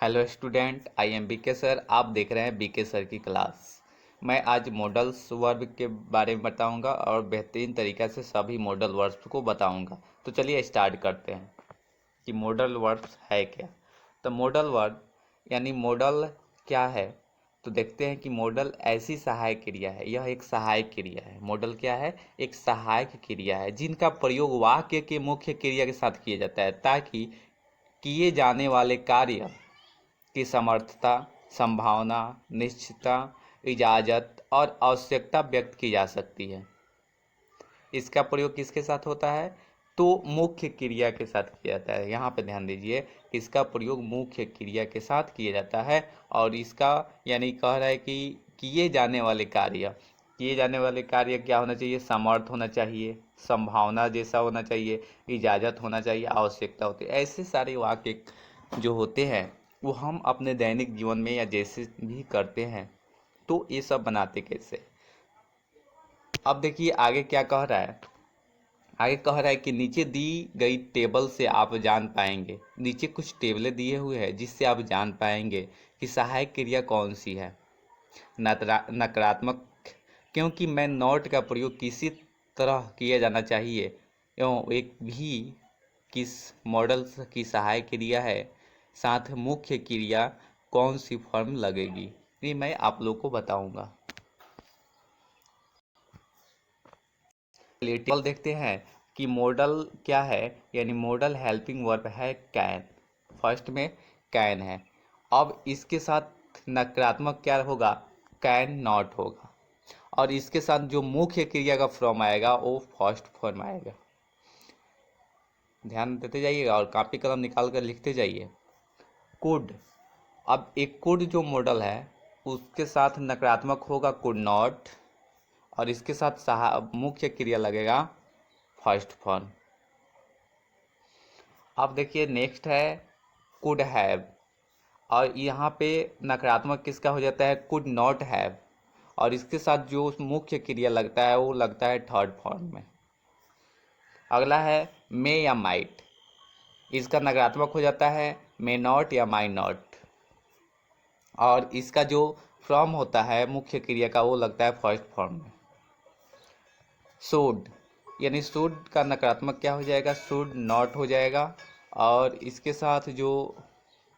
Hello student, I am BK sir. आप देख रहे हैं बीके सर की क्लास। मैं आज मॉडल्स वर्ब के बारे में बताऊंगा और बेहतरीन तरीक़ा से सभी मॉडल वर्ब्स को बताऊंगा। तो चलिए स्टार्ट करते हैं कि मॉडल वर्ब्स है क्या। तो मॉडल वर्ब यानी मॉडल क्या है, तो देखते हैं कि मॉडल ऐसी सहायक क्रिया है। यह एक सहायक क्रिया है। मॉडल क्या है? एक सहायक क्रिया है जिनका प्रयोग वाक्य के मुख्य क्रिया के साथ किया जाता है ताकि किए जाने वाले कार्य की समर्थता, संभावना, निश्चितता, इजाज़त और आवश्यकता व्यक्त की जा सकती है। इसका प्रयोग किसके साथ होता है? तो मुख्य क्रिया के साथ किया जाता है। यहाँ पे ध्यान दीजिए, इसका प्रयोग मुख्य क्रिया के साथ किया जाता है और इसका यानी कह रहा है कि किए जाने वाले कार्य क्या होना चाहिए? समर्थ होना चाहिए, संभावना जैसा होना चाहिए, इजाज़त होना चाहिए, आवश्यकता होती है। ऐसे सारे वाक्य जो होते हैं वो हम अपने दैनिक जीवन में या जैसे भी करते हैं। तो ये सब बनाते कैसे? अब देखिए आगे क्या कह रहा है। आगे कह रहा है कि नीचे दी गई टेबल से आप जान पाएंगे, नीचे कुछ टेबलें दिए हुए हैं जिससे आप जान पाएंगे कि सहायक क्रिया कौन सी है। नकारात्मक, क्योंकि मैं नॉट का प्रयोग किसी तरह किया जाना चाहिए एवं एक भी किस मॉडल की सहायक क्रिया है, साथ मुख्य क्रिया कौन सी फॉर्म लगेगी, ये मैं आप लोग को बताऊंगा। टेबल देखते हैं कि मॉडल क्या है। यानी मॉडल हेल्पिंग वर्ब है कैन। फर्स्ट में कैन है। अब इसके साथ नकारात्मक क्या होगा? कैन नॉट होगा। और इसके साथ जो मुख्य क्रिया का फॉर्म आएगा वो फर्स्ट फॉर्म आएगा। ध्यान देते जाइएगा और कॉपी कलम निकाल कर लिखते जाइए। कुड। अब एक कुड जो मॉडल है उसके साथ नकारात्मक होगा कुड नॉट और इसके साथ मुख्य क्रिया लगेगा फर्स्ट फॉर्म। अब देखिए नेक्स्ट है कुड हैव और यहाँ पे नकारात्मक किसका हो जाता है? कुड नॉट हैव और इसके साथ जो मुख्य क्रिया लगता है वो लगता है थर्ड फॉर्म में। अगला है मे या माइट। इसका नकारात्मक हो जाता है मे नॉट या माई नॉट और इसका जो फॉर्म होता है मुख्य क्रिया का वो लगता है फर्स्ट फॉर्म में। शुड, यानी शुड का नकारात्मक क्या हो जाएगा? शुड नॉट हो जाएगा और इसके साथ जो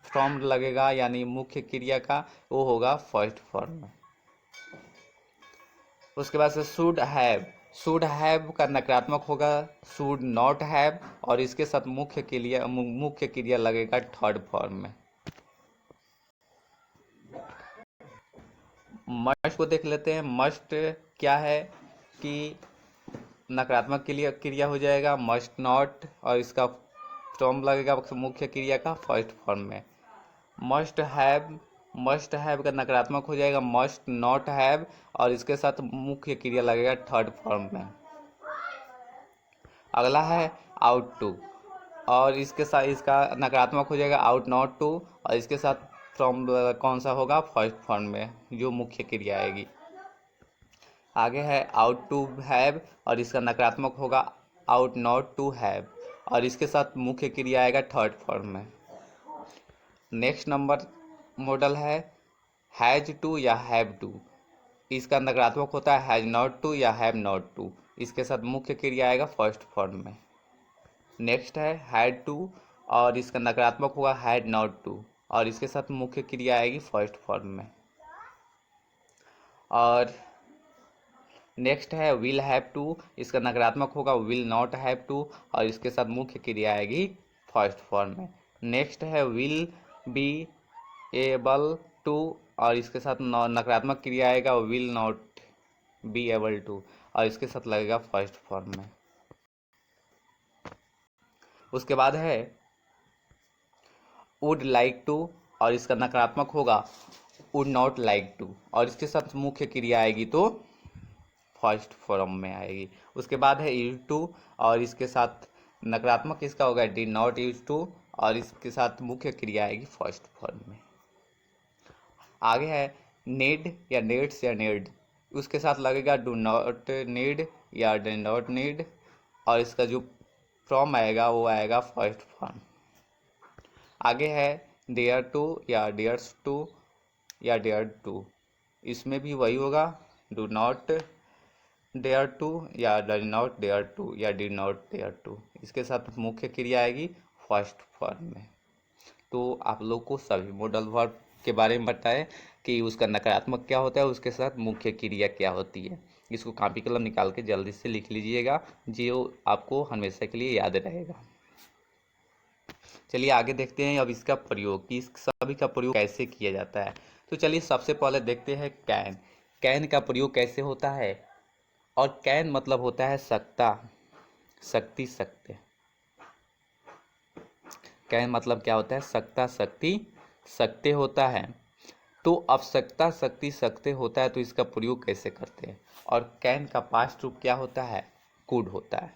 फॉर्म लगेगा यानी मुख्य क्रिया का वो होगा फर्स्ट फॉर्म में। उसके बाद से शुड हैव का नकारात्मक होगा शुड नॉट हैव और इसके साथ मुख्य क्रिया लगेगा थर्ड फॉर्म में। मस्ट को देख लेते हैं। मस्ट क्या है कि नकारात्मक क्रिया हो जाएगा मस्ट नॉट और इसका फॉर्म लगेगा मुख्य क्रिया का फर्स्ट फॉर्म में। मस्ट हैव का नकारात्मक हो जाएगा मस्ट नॉट हैव और इसके साथ मुख्य क्रिया लगेगा थर्ड फॉर्म में। अगला है आउट टू और इसके साथ इसका नकारात्मक हो जाएगा आउट नॉट टू और इसके साथ फॉर्म कौन सा होगा? फर्स्ट फॉर्म में जो मुख्य क्रिया आएगी। आगे है आउट टू हैव और इसका नकारात्मक होगा आउट नॉट टू हैव और इसके साथ मुख्य क्रिया आएगा थर्ड फॉर्म में। नेक्स्ट नंबर मॉडल है हैज टू या हैव टू। इसका नकारात्मक होता है हैज नॉट टू या हैव नॉट टू, इसके साथ मुख्य क्रिया आएगा फर्स्ट फॉर्म में। नेक्स्ट है हैड टू और इसका नकारात्मक होगा हैड नॉट टू और इसके साथ मुख्य क्रिया आएगी फर्स्ट फॉर्म में। और नेक्स्ट है विल हैव टू, इसका नकारात्मक होगा विल नॉट हैव टू और इसके साथ मुख्य क्रिया आएगी फर्स्ट फॉर्म में। नेक्स्ट है विल बी एबल टू और इसके साथ नकारात्मक क्रिया आएगा will not be able to और इसके साथ लगेगा फर्स्ट फॉर्म में। उसके बाद है वुड लाइक टू और इसका नकारात्मक होगा वुड नॉट लाइक टू और इसके साथ मुख्य क्रिया आएगी तो फर्स्ट फॉर्म में आएगी। उसके बाद है यूज टू और इसके साथ नकारात्मक इसका होगा डिड नॉट यूज टू और इसके साथ मुख्य क्रिया आएगी फर्स्ट फॉर्म में। आगे है नीड या नीड्स या नीड, उसके साथ लगेगा डू नॉट नीड या डू नॉट नीड और इसका जो फॉर्म आएगा वो आएगा फर्स्ट फॉर्म। आगे है डेयर टू या डेयर्स टू या डेयर टू, इसमें भी वही होगा, डू नॉट डेयर टू या डू नॉट डेयर टू या डी नॉट डेयर टू। इसके साथ मुख्य क्रिया आएगी फर्स्ट फॉर्म में। तो आप लोग को सभी मॉडल वर्ब के बारे में बताए कि उसका नकारात्मक क्या होता है, उसके साथ मुख्य क्रिया क्या होती है। इसको कॉपी कलम निकाल के जल्दी से लिख लीजिएगा, जो आपको हमेशा के लिए याद रहेगा। चलिए आगे देखते हैं अब इसका प्रयोग, कि इस सभी का प्रयोग कैसे किया जाता है। तो चलिए सबसे पहले देखते हैं कैन। कैन का प्रयोग कैसे होता है, और कैन मतलब होता है सकता, शक्ति, सकते। कैन मतलब क्या होता है, सकता, शक्ति, सकते होता है। तो अब सकता, शक्ति, सकते होता है, तो इसका प्रयोग कैसे करते हैं। और कैन का पास्ट रूप क्या होता है, कुड होता है।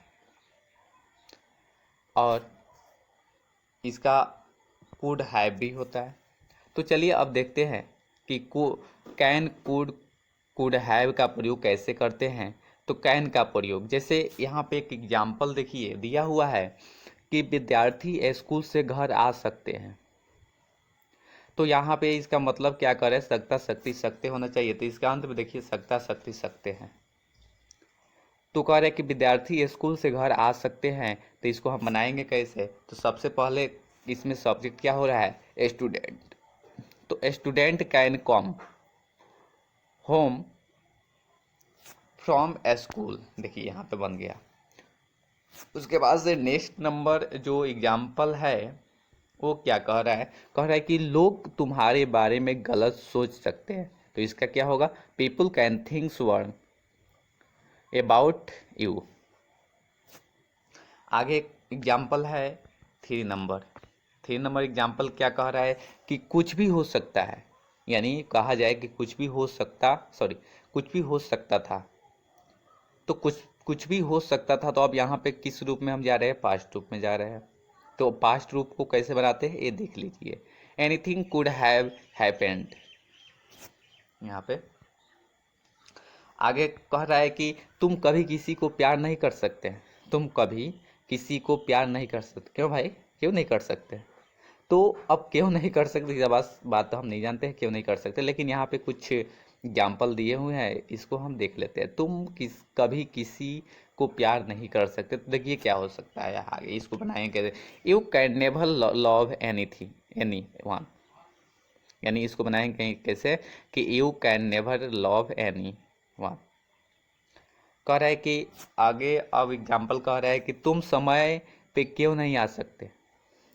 और इसका कुड हैव भी होता है। तो चलिए अब देखते हैं कि कैन, कुड हैव का प्रयोग कैसे करते हैं। तो कैन का प्रयोग, जैसे यहाँ पे एक एग्जाम्पल देखिए दिया हुआ है कि विद्यार्थी स्कूल से घर आ सकते हैं। तो यहाँ पे इसका मतलब क्या करे, सकता, शक्ति, सकते होना चाहिए। तो इसका अंत में देखिए सकता, शक्ति, सकते हैं। तो कह रहे कि विद्यार्थी स्कूल से घर आ सकते हैं। तो इसको हम बनाएंगे कैसे। तो सबसे पहले इसमें सब्जेक्ट क्या हो रहा है, स्टूडेंट। तो student can come home from school, देखिए यहाँ पे बन गया। उसके बाद से नेक्स्ट नंबर जो एग्जाम्पल है वो क्या कह रहा है, कह रहा है कि लोग तुम्हारे बारे में गलत सोच सकते हैं। तो इसका क्या होगा, people can thinks one about you. आगे एग्जाम्पल है 3 नंबर। 3 नंबर एग्जाम्पल क्या कह रहा है कि कुछ भी हो सकता है, यानी कहा जाए कि कुछ भी हो सकता, कुछ भी हो सकता था। तो कुछ भी हो सकता था। तो अब यहाँ पे किस रूप में हम जा रहे हैं, पास्ट रूप में जा रहे हैं। तो पास्ट रूप को कैसे बनाते हैं ये देख लीजिए। Anything could have happened. यहाँ पे आगे कह रहा है कि तुम कभी किसी को प्यार नहीं कर सकते। तुम कभी किसी को प्यार नहीं कर सकते, क्यों भाई, क्यों नहीं कर सकते। तो अब क्यों नहीं कर सकते, जब बात तो हम नहीं जानते हैं क्यों नहीं कर सकते, लेकिन यहाँ पे कुछ एग्जाम्पल दिए हुए हैं, इसको हम देख लेते हैं। तुम कभी किसी को प्यार नहीं कर सकते। तो देखिए क्या हो सकता है आगे, इसको बनाएंगे कैसे। You can never love anything any one, यानी इसको बनाएंगे कैसे कि you can never love any one. कह रहा है कि आगे अब एग्जाम्पल कह रहा है कि तुम समय पे क्यों नहीं आ सकते।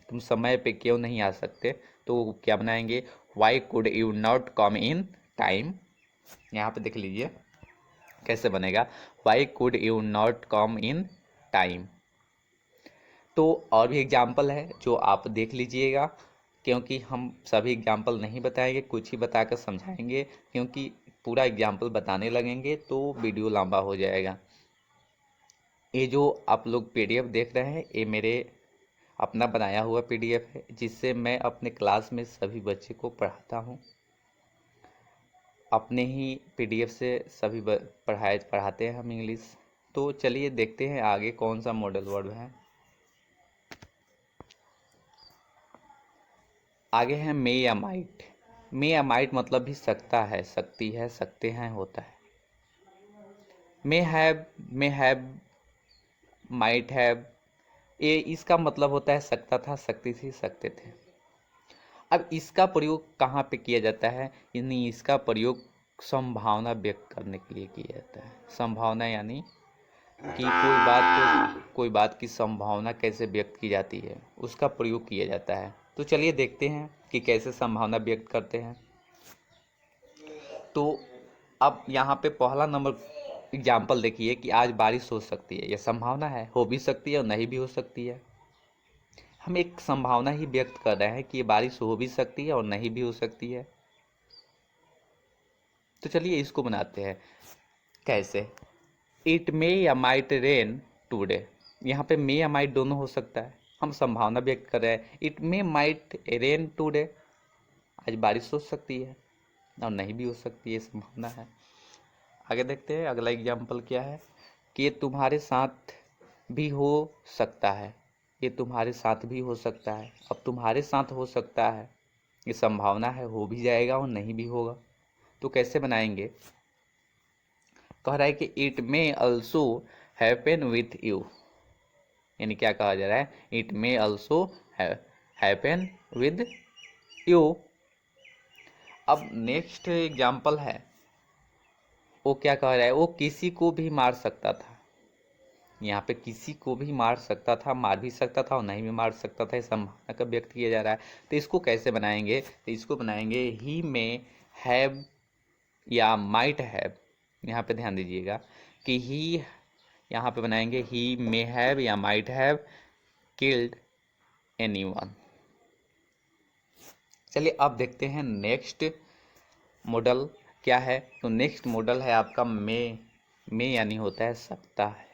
तुम समय पे क्यों नहीं आ सकते। तो क्या बनाएंगे, Y could you not come in time. यहाँ पे देख लीजिए कैसे बनेगा, Y could you not come in time. तो और भी एग्जाम्पल है जो आप देख लीजिएगा, क्योंकि हम सभी एग्जाम्पल नहीं बताएंगे, कुछ ही बताकर समझाएंगे, क्योंकि पूरा एग्जाम्पल बताने लगेंगे तो वीडियो लंबा हो जाएगा। ये जो आप लोग पीडीएफ देख रहे हैं ये मेरे अपना बनाया हुआ पीडीएफ है, जिससे मैं अपने क्लास में सभी बच्चे को पढ़ाता हूँ। अपने ही पीडीएफ से सभी पढ़ाते हैं हम इंग्लिश। तो चलिए देखते हैं आगे कौन सा मॉडल वर्ड है। आगे है मे या माइट। मे या माइट मतलब भी सकता है, सकती है, सकते हैं होता है। मे हैव, माइट हैव, ये इसका मतलब होता है सकता था, सकती थी, सकते थे। अब इसका प्रयोग कहाँ पे किया जाता है, यानी इसका प्रयोग संभावना व्यक्त करने के लिए किया जाता है। संभावना यानी कि कोई बात की संभावना कैसे व्यक्त की जाती है, उसका प्रयोग किया जाता है। तो चलिए देखते हैं कि कैसे संभावना व्यक्त करते हैं। तो अब यहाँ पे पहला नंबर एग्जाम्पल देखिए कि आज बारिश हो सकती है, यह संभावना है, हो भी सकती है और नहीं भी हो सकती है। हम एक संभावना ही व्यक्त कर रहे हैं कि ये बारिश हो भी सकती है और नहीं भी हो सकती है। तो चलिए इसको बनाते हैं कैसे। इट मे या माइट रेन टूडे। यहाँ पे मे या माइट दोनों हो सकता है, हम संभावना व्यक्त कर रहे हैं। It may might rain today, आज बारिश हो सकती है और नहीं भी हो सकती है, संभावना है। आगे देखते हैं अगला एग्जाम्पल क्या है कि ये तुम्हारे साथ भी हो सकता है। ये तुम्हारे साथ भी हो सकता है। अब तुम्हारे साथ हो सकता है ये संभावना है हो भी जाएगा और नहीं भी होगा। तो कैसे बनाएंगे? कह रहा है कि it may also happen with you, यानी क्या कहा जा रहा है, it may also happen with you. अब नेक्स्ट एग्जाम्पल है, वो क्या कह रहा है, वो किसी को भी मार सकता था। यहाँ पे किसी को भी मार सकता था, मार भी सकता था और नहीं भी मार सकता था, इस संभावना का व्यक्त किया जा रहा है। तो इसको कैसे बनाएंगे? तो इसको बनाएंगे ही में हैव या माइट हैव। यहाँ पे ध्यान दीजिएगा कि ही, यहाँ पे बनाएंगे ही मे हैव या माइट हैव किल्ड एनीवन। चलिए अब देखते हैं नेक्स्ट मॉडल क्या है। तो नेक्स्ट मॉडल है आपका मे यानी होता है सकता है,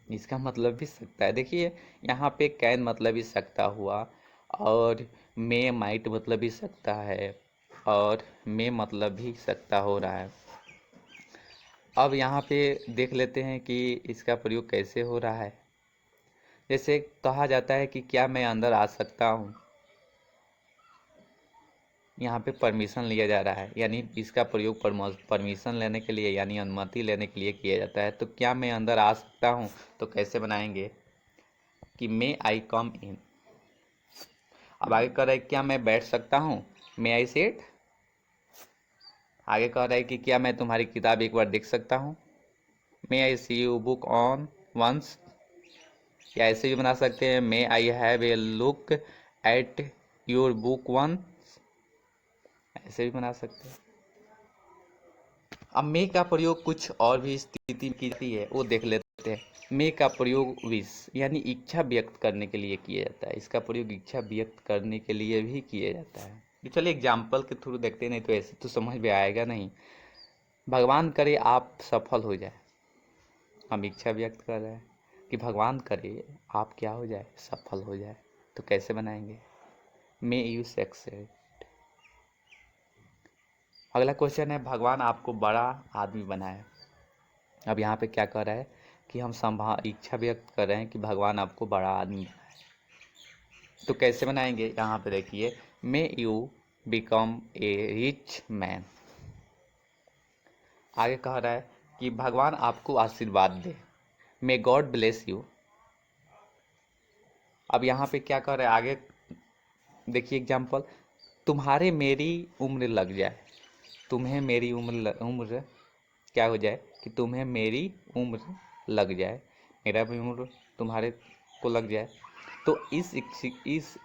इसका मतलब भी सकता है। देखिए यहाँ पे कैन मतलब भी सकता हुआ, और मे माइट मतलब भी सकता है, और मे मतलब भी सकता हो रहा है। अब यहाँ पे देख लेते हैं कि इसका प्रयोग कैसे हो रहा है। जैसे कहा जाता है कि क्या मैं अंदर आ सकता हूँ, यहाँ पे परमिशन लिया जा रहा है, यानी इसका प्रयोग परमिशन लेने के लिए यानी अनुमति लेने के लिए किया जाता है। तो क्या मैं अंदर आ सकता हूँ, तो कैसे बनाएंगे कि मे आई कम इन। अब आगे कह रहा है क्या मैं बैठ सकता हूँ, मे आई सिट। आगे कह रहा है कि क्या मैं तुम्हारी किताब एक बार देख सकता हूँ, may I see you book on once. या ऐसे भी बना सकते हैं, may I have a look at your book once, ऐसे भी बना सकते हैं। अब मे का प्रयोग कुछ और भी स्थिति की जाती है, वो देख लेते हैं। मे का प्रयोग विश यानी इच्छा व्यक्त करने के लिए किया जाता है, इसका प्रयोग इच्छा व्यक्त करने के लिए भी किया जाता है। तो चलिए एग्जाम्पल के थ्रू देखते हैं, नहीं तो ऐसे तो समझ में आएगा नहीं। भगवान करे आप सफल हो जाए, हम इच्छा व्यक्त कर रहे हैं कि भगवान करे आप क्या हो जाए, सफल हो जाए। तो कैसे बनाएंगे? May you succeed. अगला क्वेश्चन है, भगवान आपको बड़ा आदमी बनाए। अब यहाँ पे क्या कर रहा है कि हम इच्छा व्यक्त कर रहे हैं कि भगवान आपको बड़ा आदमी बनाए। तो कैसे बनाएंगे? यहाँ पे देखिए, may you become a rich man. आगे कह रहा है कि भगवान आपको आशीर्वाद दे, मे गॉड ब्लेस यू। अब यहाँ पे क्या कह रहा है, आगे देखिए एग्जाम्पल, तुम्हारे मेरी उम्र लग जाए, तुम्हें मेरी उम्र क्या हो जाए कि तुम्हें मेरी उम्र लग जाए, मेरा भी उम्र तुम्हारे को लग जाए। तो इस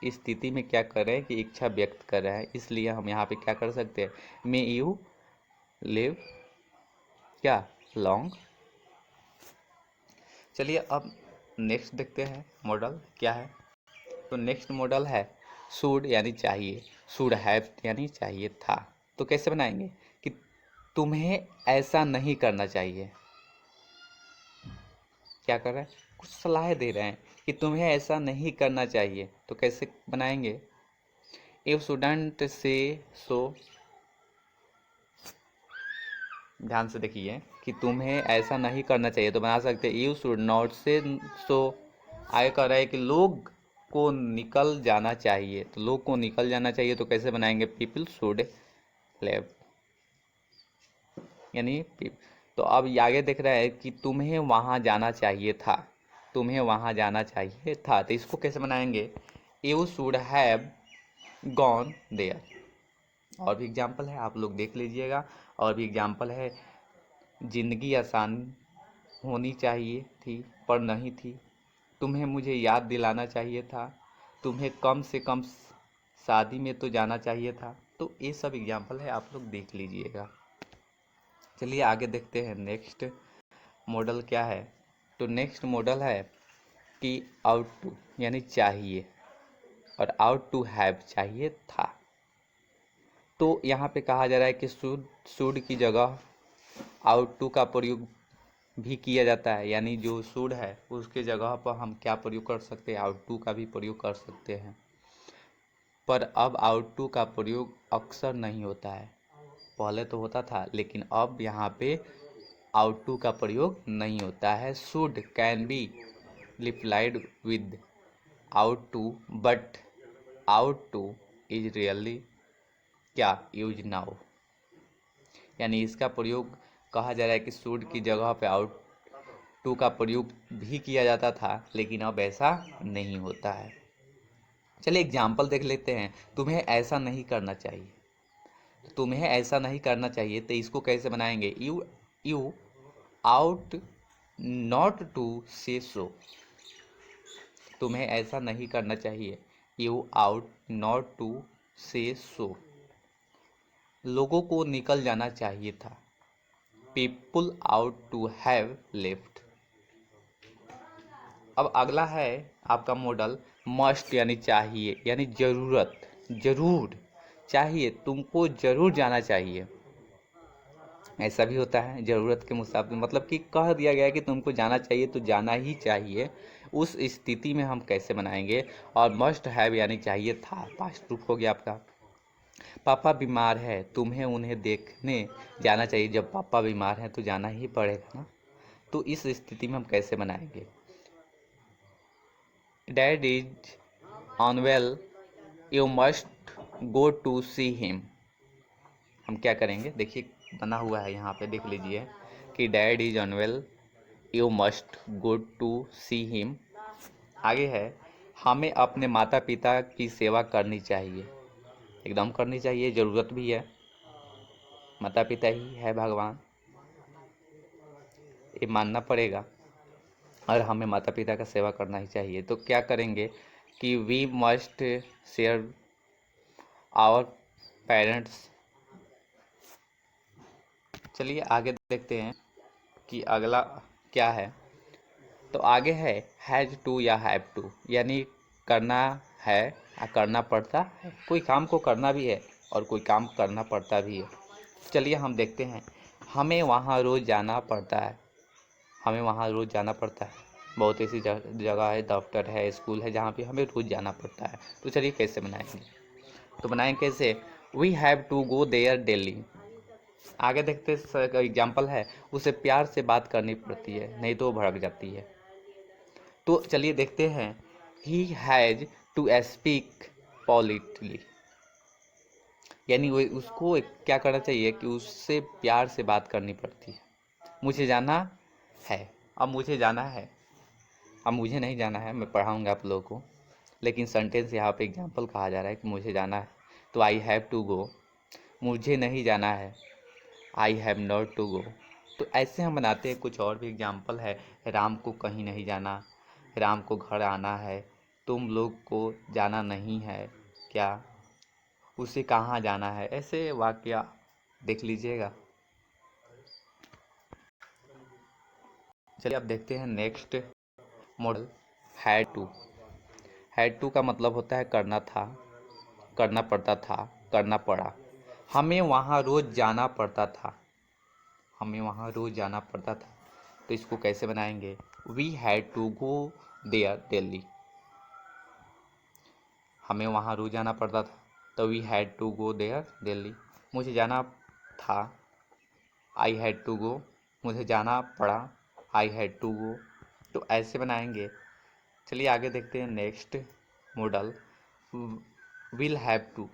स्थिति में क्या कर रहे हैं कि इच्छा व्यक्त कर रहे हैं, इसलिए हम यहाँ पे क्या कर सकते हैं, मे यू लिव क्या लॉन्ग। चलिए अब नेक्स्ट देखते हैं मॉडल क्या है। तो नेक्स्ट मॉडल है शुड यानी चाहिए, शुड हैव यानी चाहिए था। तो कैसे बनाएंगे कि तुम्हें ऐसा नहीं करना चाहिए। क्या कर रहे हैं, कुछ सलाह दे रहे हैं कि तुम्हें ऐसा नहीं करना चाहिए। तो कैसे बनाएंगे, यू शुडंट से सो। ध्यान से देखिए कि तुम्हें ऐसा नहीं करना चाहिए, तो बना सकते यू शुड नॉट से सो। आगे कह रहा है कि लोग को निकल जाना चाहिए, तो लोग को निकल जाना चाहिए। तो कैसे बनाएंगे, पीपल शुड लिव यानी तो अब ये आगे देख रहा है कि तुम्हें वहां जाना चाहिए था, तुम्हें वहां जाना चाहिए था। तो इसको कैसे बनाएंगे, you should have gone there. और भी एग्जाम्पल है, आप लोग देख लीजिएगा। और भी एग्जाम्पल है, जिंदगी आसान होनी चाहिए थी पर नहीं थी, तुम्हें मुझे याद दिलाना चाहिए था, तुम्हें कम से कम शादी में तो जाना चाहिए था। तो ये सब एग्जाम्पल है, आप लोग देख लीजिएगा। चलिए आगे देखते हैं नेक्स्ट मॉडल क्या है। तो नेक्स्ट मॉडल है कि आउट टू यानी चाहिए, और आउट टू हैव चाहिए था। तो यहाँ पे कहा जा रहा है कि शुड की जगह आउट टू का प्रयोग भी किया जाता है, यानी जो शुड है उसके जगह पर हम क्या प्रयोग कर सकते हैं, आउट टू का भी प्रयोग कर सकते हैं। पर अब आउट टू का प्रयोग अक्सर नहीं होता है, पहले तो होता था, लेकिन अब यहाँ पे आउट टू का प्रयोग नहीं होता है। Should can be replaced with ought to, but ought to is really क्या, यूज नाउ, यानी इसका प्रयोग कहा जा रहा है कि शुड की जगह पे आउट टू का प्रयोग भी किया जाता था, लेकिन अब ऐसा नहीं होता है। चलिए एग्जाम्पल देख लेते हैं। तुम्हें ऐसा नहीं करना चाहिए, तुम्हें ऐसा नहीं करना चाहिए, तो इसको कैसे बनाएंगे? यू आउट नॉट टू से सो। तुम्हें ऐसा नहीं करना चाहिए, यू आउट नॉट टू से सो। लोगों को निकल जाना चाहिए था, people ought to have left. अब अगला है आपका मॉडल मस्ट, यानी चाहिए, यानी जरूरत, जरूर चाहिए, तुमको जरूर जाना चाहिए। ऐसा भी होता है जरूरत के मुताबिक, मतलब कि कह दिया गया है कि तुमको जाना चाहिए तो जाना ही चाहिए। उस स्थिति में हम कैसे बनाएंगे? और मस्ट हैव यानी चाहिए था, पास्ट प्रूफ हो गया आपका। पापा बीमार है, तुम्हें उन्हें देखने जाना चाहिए। जब पापा बीमार हैं तो जाना ही पड़ेगा ना। तो इस स्थिति में हम कैसे बनाएंगे? Dad is unwell, you must go to see him. हम क्या करेंगे? देखिए बना हुआ है यहाँ पे, देख लीजिए कि dad is unwell, you must go to see him. आगे है हमें अपने माता पिता की सेवा करनी चाहिए। एकदम करनी चाहिए, ज़रूरत भी है, माता पिता ही है भगवान, ये मानना पड़ेगा, और हमें माता पिता का सेवा करना ही चाहिए। तो क्या करेंगे कि we must share our parents. चलिए आगे देखते हैं कि अगला क्या है। तो आगे है हैज टू या हैव टू, यानी करना है या करना पड़ता है। कोई काम को करना भी है और कोई काम करना पड़ता भी है। चलिए हम देखते हैं। हमें वहाँ रोज़ जाना पड़ता है, हमें वहाँ रोज़ जाना पड़ता है। बहुत ऐसी जगह है, दफ्तर है, स्कूल है, जहाँ पे हमें रोज़ जाना पड़ता है। तो चलिए कैसे बनाएंगे? तो बनाएंगे कैसे? We have to go there daily. आगे देखते एग्जाम्पल है, उसे प्यार से बात करनी पड़ती है, नहीं तो वो भड़क जाती है। तो चलिए देखते हैं। ही हैज़ टू स्पीक पॉलिटली, यानी वो उसको क्या करना चाहिए कि उससे प्यार से बात करनी पड़ती है। मुझे जाना है, अब मुझे जाना है, अब मुझे नहीं जाना है, मैं पढ़ाऊँगा आप लोगों को, लेकिन सेंटेंस यहाँ पे एग्जाम्पल कहा जा रहा है कि मुझे जाना है। तो आई हैव टू गो, मुझे नहीं जाना है, I have not to go. तो ऐसे हम बनाते हैं। कुछ और भी एग्जाम्पल है, राम को कहीं नहीं जाना, राम को घर आना है, तुम लोग को जाना नहीं है क्या, उसे कहाँ जाना है। ऐसे वाक्य देख लीजिएगा। चलिए अब देखते हैं next model had to. Had to का मतलब होता है करना था, करना पड़ता था, करना पड़ा। हमें वहाँ रोज़ जाना पड़ता था, हमें वहाँ रोज़ जाना पड़ता था। तो इसको कैसे बनाएंगे? We had to go there daily. हमें वहाँ रोज़ जाना पड़ता था, तो we had to go there daily. मुझे जाना था, आई हैड टू गो, मुझे जाना पड़ा, आई हैड टू गो। तो ऐसे बनाएंगे। चलिए आगे देखते हैं next model will have to.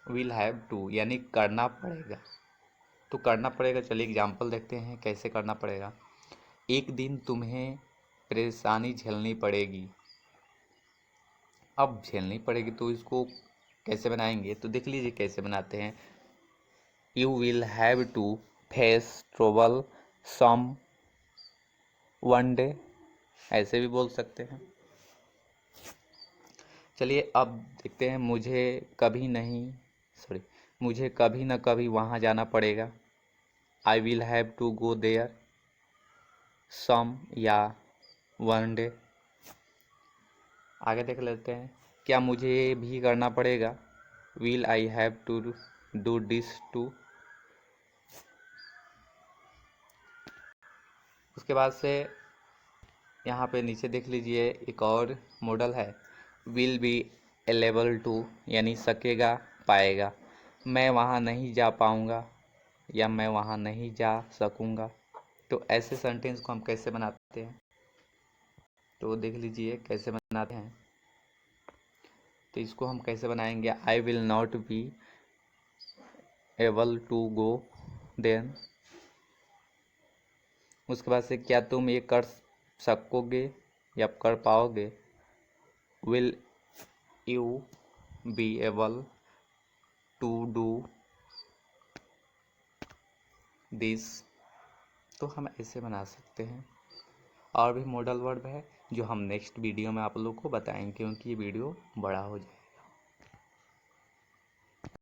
Will have to यानी करना पड़ेगा। तो करना पड़ेगा, चलिए एग्जाम्पल देखते हैं कैसे करना पड़ेगा। एक दिन तुम्हें परेशानी झेलनी पड़ेगी। अब झेलनी पड़ेगी तो इसको कैसे बनाएंगे? तो देख लीजिए कैसे बनाते हैं। You will have to face trouble some one day, ऐसे भी बोल सकते हैं। चलिए अब देखते हैं। मुझे कभी न कभी वहाँ जाना पड़ेगा। I will have to go there some या वन डे। आगे देख लेते हैं। क्या मुझे भी करना पड़ेगा? Will I have to do this too. उसके बाद से यहाँ पे नीचे देख लीजिए एक और मॉडल है विल बी एलेबल टू, यानी सकेगा, पाएगा। मैं वहाँ नहीं जा पाऊँगा या मैं वहाँ नहीं जा सकूँगा। तो ऐसे सेंटेंस को हम कैसे बनाते हैं? तो देख लीजिए कैसे बनाते हैं। तो इसको हम कैसे बनाएंगे? I will not be able to go then. उसके बाद से क्या तुम ये कर सकोगे या कर पाओगे, will you be able to do this. तो हम ऐसे बना सकते हैं। और भी मॉडल वर्ब है जो हम नेक्स्ट वीडियो में आप लोग को बताएंगे, क्योंकि ये वीडियो बड़ा हो जाए।